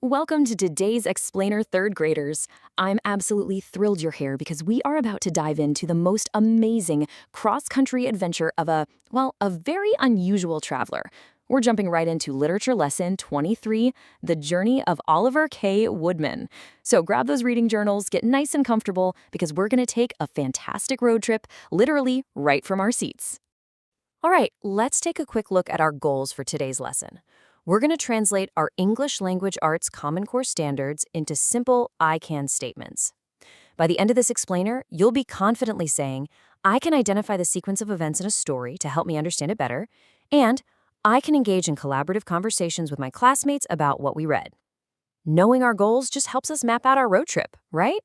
Welcome to today's Explainer third graders. I'm absolutely thrilled you're here because we are about to dive into the most amazing cross-country adventure of a very unusual traveler. We're jumping right into Literature Lesson 23, The Journey of Oliver K. Woodman. So grab those reading journals, get nice and comfortable because we're going to take a fantastic road trip, literally right from our seats. All right, let's take a quick look at our goals for today's lesson. We're going to translate our English Language Arts Common Core standards into simple I can statements. By the end of this explainer, you'll be confidently saying, I can identify the sequence of events in a story to help me understand it better, and I can engage in collaborative conversations with my classmates about what we read. Knowing our goals just helps us map out our road trip, right?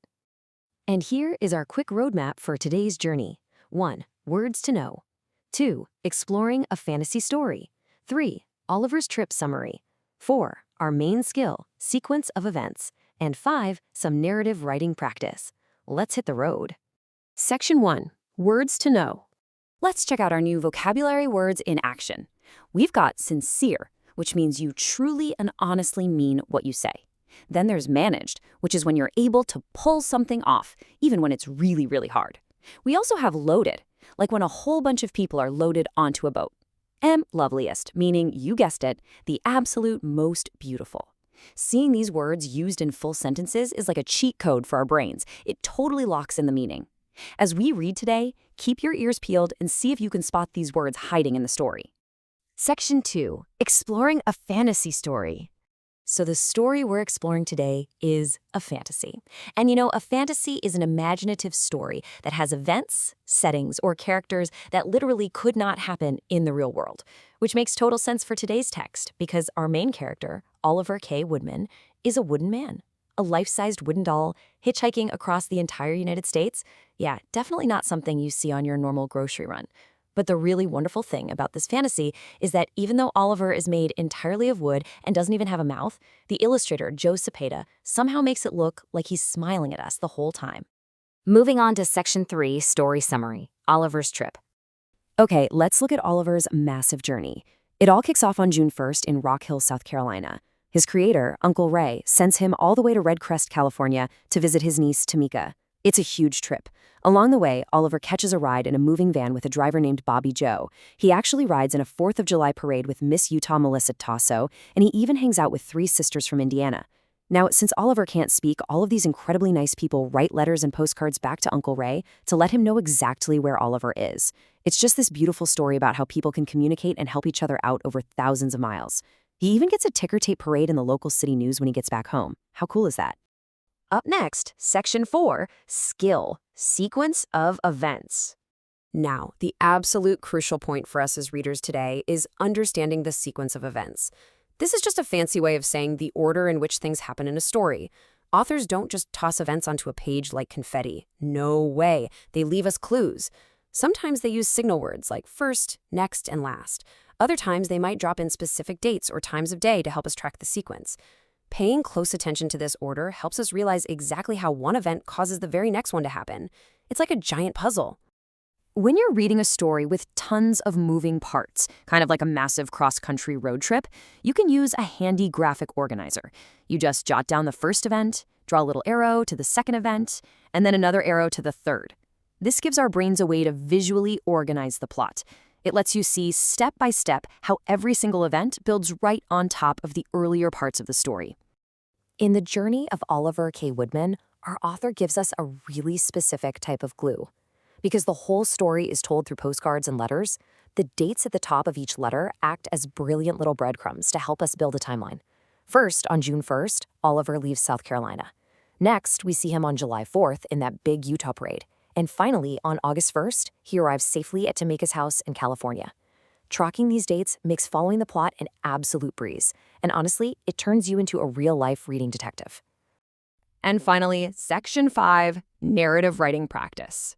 And here is our quick roadmap for today's journey. 1. Words to know. 2. Exploring a fantasy story. 3. Oliver's trip summary. 4. Our main skill, sequence of events. And 5. Some narrative writing practice. Let's hit the road. Section 1. Words to know. Let's check out our new vocabulary words in action. We've got sincere, which means you truly and honestly mean what you say. Then there's managed, which is when you're able to pull something off, even when it's really, really hard. We also have loaded, like when a whole bunch of people are loaded onto a boat. And loveliest, meaning, you guessed it, the absolute most beautiful. Seeing these words used in full sentences is like a cheat code for our brains. It totally locks in the meaning. As we read today, keep your ears peeled and see if you can spot these words hiding in the story. Section 2. Exploring a fantasy story. So the story we're exploring today is a fantasy. And a fantasy is an imaginative story that has events, settings, or characters that literally could not happen in the real world, which makes total sense for today's text because our main character, Oliver K. Woodman, is a wooden man, a life-sized wooden doll hitchhiking across the entire United States. Yeah, definitely not something you see on your normal grocery run. But the really wonderful thing about this fantasy is that even though Oliver is made entirely of wood and doesn't even have a mouth, the illustrator, Joe Cepeda, somehow makes it look like he's smiling at us the whole time. Moving on to Section 3, Story Summary, Oliver's Trip. Okay, let's look at Oliver's massive journey. It all kicks off on June 1st in Rock Hill, South Carolina. His creator, Uncle Ray, sends him all the way to Red Crest, California to visit his niece, Tamika. It's a huge trip. Along the way, Oliver catches a ride in a moving van with a driver named Bobby Joe. He actually rides in a 4th of July parade with Miss Utah Melissa Tasso, and he even hangs out with 3 sisters from Indiana. Now, since Oliver can't speak, all of these incredibly nice people write letters and postcards back to Uncle Ray to let him know exactly where Oliver is. It's just this beautiful story about how people can communicate and help each other out over thousands of miles. He even gets a ticker tape parade in the local city news when he gets back home. How cool is that? Up next, Section 4, Skill, Sequence of Events. Now, the absolute crucial point for us as readers today is understanding the sequence of events. This is just a fancy way of saying the order in which things happen in a story. Authors don't just toss events onto a page like confetti. No way. They leave us clues. Sometimes they use signal words like first, next, and last. Other times they might drop in specific dates or times of day to help us track the sequence. Paying close attention to this order helps us realize exactly how one event causes the very next one to happen. It's like a giant puzzle. When you're reading a story with tons of moving parts, kind of like a massive cross-country road trip, you can use a handy graphic organizer. You just jot down the first event, draw a little arrow to the second event, and then another arrow to the third. This gives our brains a way to visually organize the plot. It lets you see step by step how every single event builds right on top of the earlier parts of the story. In The Journey of Oliver K. Woodman, our author gives us a really specific type of glue. Because the whole story is told through postcards and letters, the dates at the top of each letter act as brilliant little breadcrumbs to help us build a timeline. First, on June 1st, Oliver leaves South Carolina. Next, we see him on July 4th in that big Utah parade. And finally, on August 1st, he arrives safely at Tamika's house in California. Tracking these dates makes following the plot an absolute breeze. And honestly, it turns you into a real-life reading detective. And finally, Section 5, Narrative Writing Practice.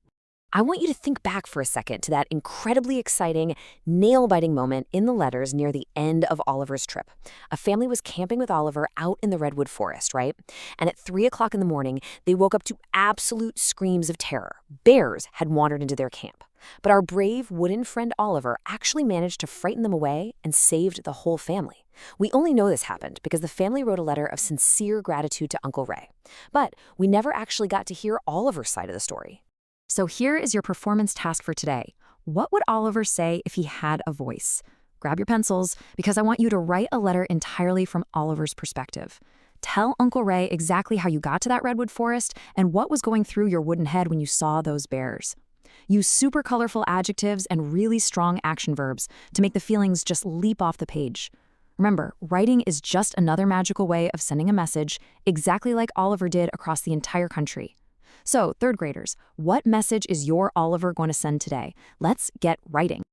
I want you to think back for a second to that incredibly exciting, nail-biting moment in the letters near the end of Oliver's trip. A family was camping with Oliver out in the redwood forest, right? And at 3 o'clock in the morning, they woke up to absolute screams of terror. Bears had wandered into their camp. But our brave wooden friend Oliver actually managed to frighten them away and saved the whole family. We only know this happened because the family wrote a letter of sincere gratitude to Uncle Ray. But we never actually got to hear Oliver's side of the story. So here is your performance task for today. What would Oliver say if he had a voice? Grab your pencils, because I want you to write a letter entirely from Oliver's perspective. Tell Uncle Ray exactly how you got to that redwood forest and what was going through your wooden head when you saw those bears. Use super colorful adjectives and really strong action verbs to make the feelings just leap off the page. Remember, writing is just another magical way of sending a message, exactly like Oliver did across the entire country. So, third graders, what message is your Oliver going to send today? Let's get writing.